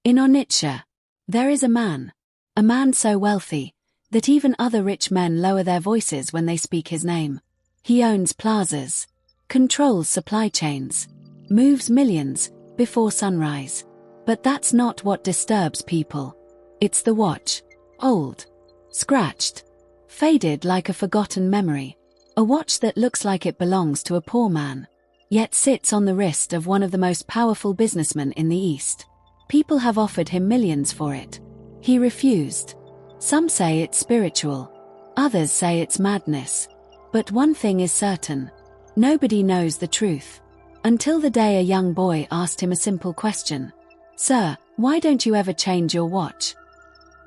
In Onitsha, there is a man so wealthy, that even other rich men lower their voices when they speak his name. He owns plazas, controls supply chains, moves millions before sunrise. But that's not what disturbs people. It's the watch. Old, scratched, faded like a forgotten memory. A watch that looks like it belongs to a poor man, yet sits on the wrist of one of the most powerful businessmen in the East. People have offered him millions for it. He refused. Some say it's spiritual. Others say it's madness. But one thing is certain. Nobody knows the truth. Until the day a young boy asked him a simple question. "Sir, why don't you ever change your watch?"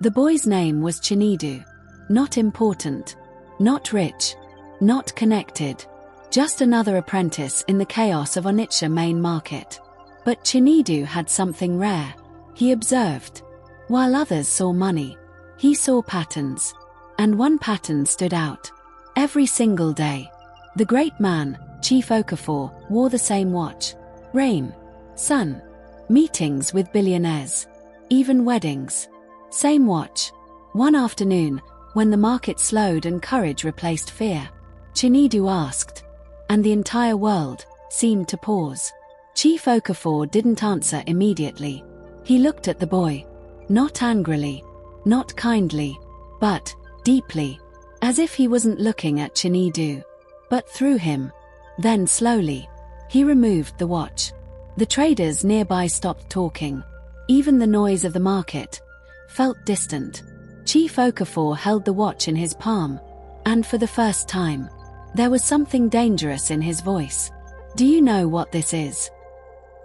The boy's name was Chinedu. Not important. Not rich. Not connected. Just another apprentice in the chaos of Onitsha main market. But Chinedu had something rare. He observed. While others saw money, he saw patterns. And one pattern stood out. Every single day, the great man, Chief Okafor, wore the same watch. Rain, sun, meetings with billionaires, even weddings. Same watch. One afternoon, when the market slowed and courage replaced fear, Chinedu asked, and the entire world seemed to pause. Chief Okafor didn't answer immediately. He looked at the boy, not angrily, not kindly, but deeply, as if he wasn't looking at Chinedu, but through him. Then slowly, he removed the watch. The traders nearby stopped talking. Even the noise of the market felt distant. Chief Okafor held the watch in his palm, and for the first time, there was something dangerous in his voice. "Do you know what this is?"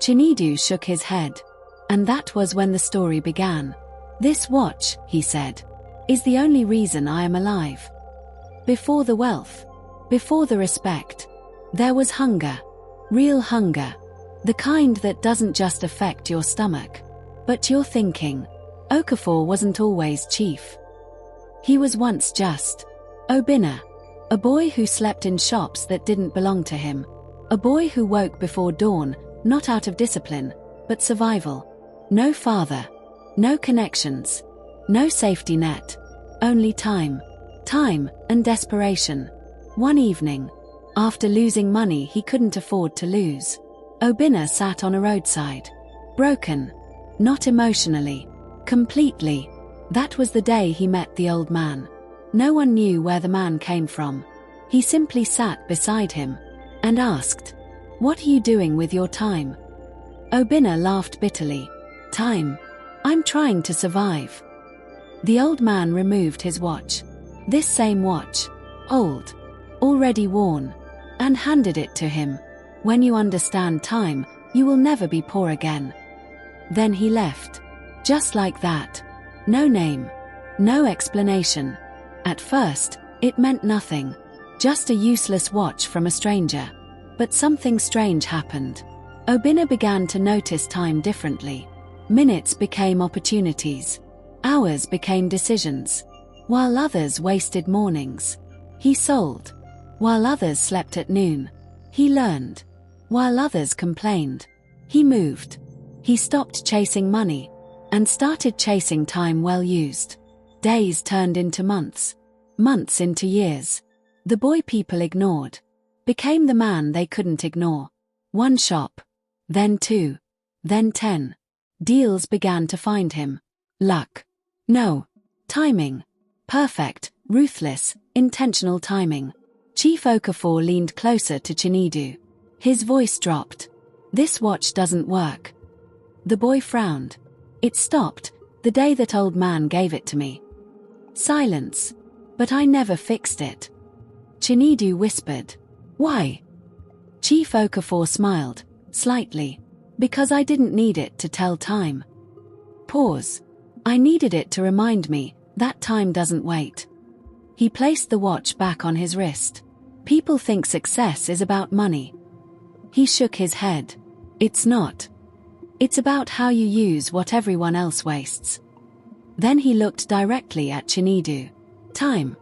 Chinedu shook his head. And that was when the story began. "This watch," he said, "is the only reason I am alive. Before the wealth, before the respect, there was hunger. Real hunger. The kind that doesn't just affect your stomach, but your thinking." Okafor wasn't always chief. He was once just Obinna, a boy who slept in shops that didn't belong to him. A boy who woke before dawn, not out of discipline, but survival. No father, no connections, no safety net, only time and desperation. One evening, after losing money he couldn't afford to lose, Obinna sat on a roadside. Broken. Not emotionally. Completely. That was the day he met the old man. No one knew where the man came from. He simply sat beside him and asked, "What are you doing with your time?" Obinna laughed bitterly. "Time? I'm trying to survive." The old man removed his watch. This same watch, old, already worn, and handed it to him. "When you understand time, you will never be poor again." Then he left. Just like that. No name. No explanation. At first, it meant nothing. Just a useless watch from a stranger. But something strange happened. Obinna began to notice time differently. Minutes became opportunities. Hours became decisions. While others wasted mornings, he sold. While others slept at noon, he learned. While others complained, he moved. He stopped chasing money and started chasing time well used. Days turned into months. Months into years. The boy people ignored became the man they couldn't ignore. One shop. Then 2. Then 10. Deals began to find him. Luck. No. Timing. Perfect, ruthless, intentional timing. Chief Okafor leaned closer to Chinedu. His voice dropped. "This watch doesn't work." The boy frowned. "It stopped the day that old man gave it to me." Silence. "But I never fixed it." Chinedu whispered. "Why?" Chief Okafor smiled, slightly. "Because I didn't need it to tell time." Pause. "I needed it to remind me that time doesn't wait." He placed the watch back on his wrist. "People think success is about money." He shook his head. "It's not. It's about how you use what everyone else wastes." Then he looked directly at Chinedu. "Time."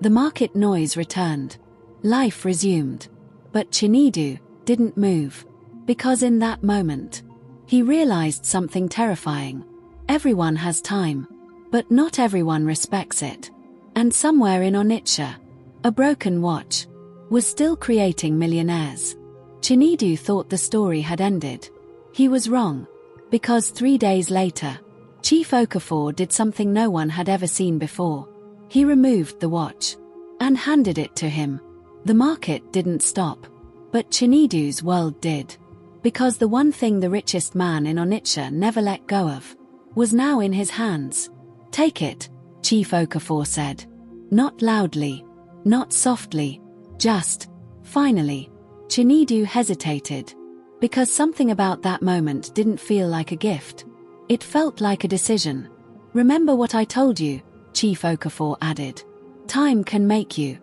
The market noise returned. Life resumed. But Chinedu didn't move. Because in that moment, he realized something terrifying. Everyone has time, but not everyone respects it. And somewhere in Onitsha, a broken watch was still creating millionaires. Chinedu thought the story had ended. He was wrong, because 3 days later, Chief Okafor did something no one had ever seen before. He removed the watch and handed it to him. The market didn't stop, but Chinedu's world did. Because the one thing the richest man in Onitsha never let go of was now in his hands. "Take it," Chief Okafor said. Not loudly, not softly, just, finally. Chinedu hesitated, because something about that moment didn't feel like a gift. It felt like a decision. "Remember what I told you," Chief Okafor added. "Time can make you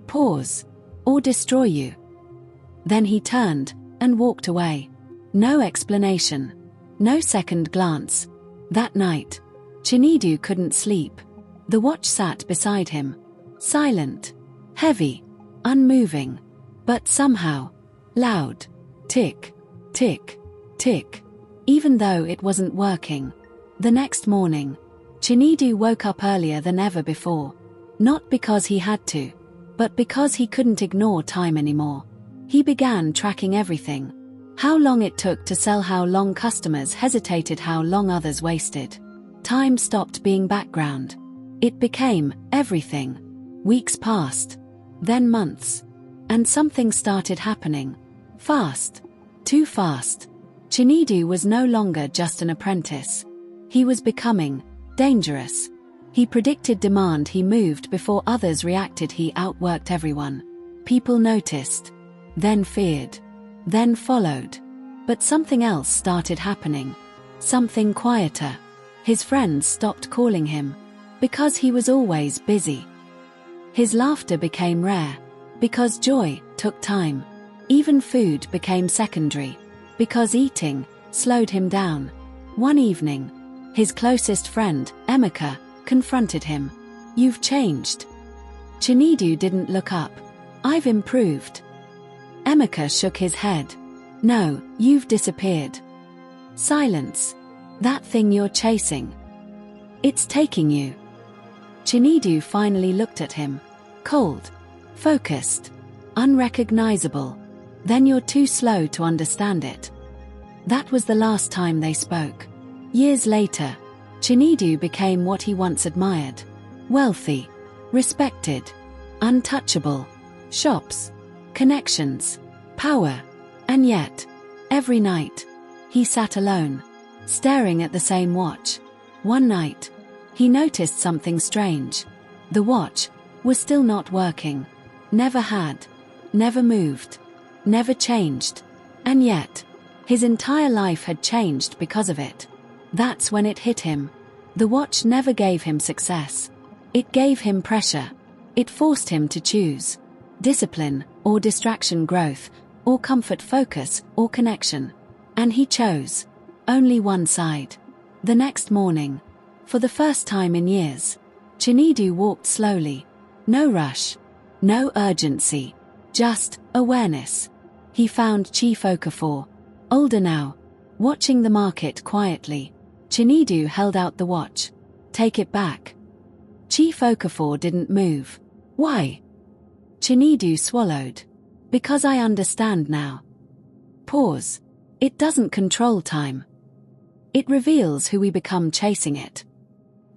pause or destroy you." Then he turned and walked away. No explanation, no second glance. That night, Chinedu couldn't sleep. The watch sat beside him, silent, heavy, unmoving, but somehow loud. Tick, tick, tick. Even though it wasn't working. The next morning, Chinedu woke up earlier than ever before. Not because he had to, but because he couldn't ignore time anymore. He began tracking everything. How long it took to sell, how long customers hesitated, how long others wasted. Time stopped being background. It became everything. Weeks passed, then months. And something started happening. Fast. Too fast. Chinedu was no longer just an apprentice. He was becoming dangerous. He predicted demand, he moved before others reacted, he outworked everyone. People noticed, then feared, then followed. But something else started happening. Something quieter. His friends stopped calling him, because he was always busy. His laughter became rare, because joy took time. Even food became secondary, because eating slowed him down. One evening, his closest friend, Emeka, confronted him. "You've changed." Chinedu didn't look up. "I've improved." Emeka shook his head. "No, you've disappeared." Silence. "That thing you're chasing, it's taking you." Chinedu finally looked at him. Cold, focused, unrecognizable. "Then you're too slow to understand it." That was the last time they spoke. Years later, Chinedu became what he once admired. Wealthy, respected, untouchable. Shops, connections, power. And yet, every night, he sat alone, staring at the same watch. One night, he noticed something strange. The watch was still not working. Never had. Never moved. Never changed. And yet, his entire life had changed because of it. That's when it hit him. The watch never gave him success. It gave him pressure. It forced him to choose. Discipline, or distraction, growth, or comfort, focus, or connection. And he chose only one side. The next morning, for the first time in years, Chinedu walked slowly. No rush. No urgency. Just awareness. He found Chief Okafor, older now, watching the market quietly. Chinedu held out the watch. "Take it back." Chief Okafor didn't move. "Why?" Chinedu swallowed. "Because I understand now." Pause. It doesn't control time. It reveals who we become chasing it.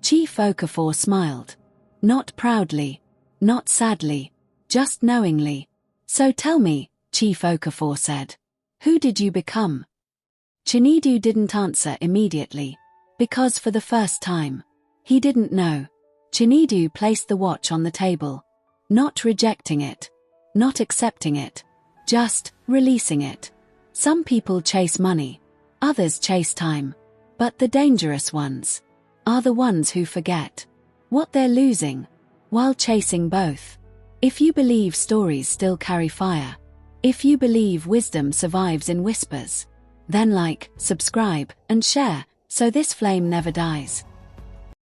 Chief Okafor smiled. Not proudly, not sadly, just knowingly. "So tell me," Chief Okafor said, "who did you become?" Chinedu didn't answer immediately, because for the first time, he didn't know. Chinedu placed the watch on the table, not rejecting it, not accepting it, just releasing it. Some people chase money, others chase time, but the dangerous ones are the ones who forget what they're losing while chasing both. If you believe stories still carry fire, if you believe wisdom survives in whispers, then like, subscribe, and share, so this flame never dies.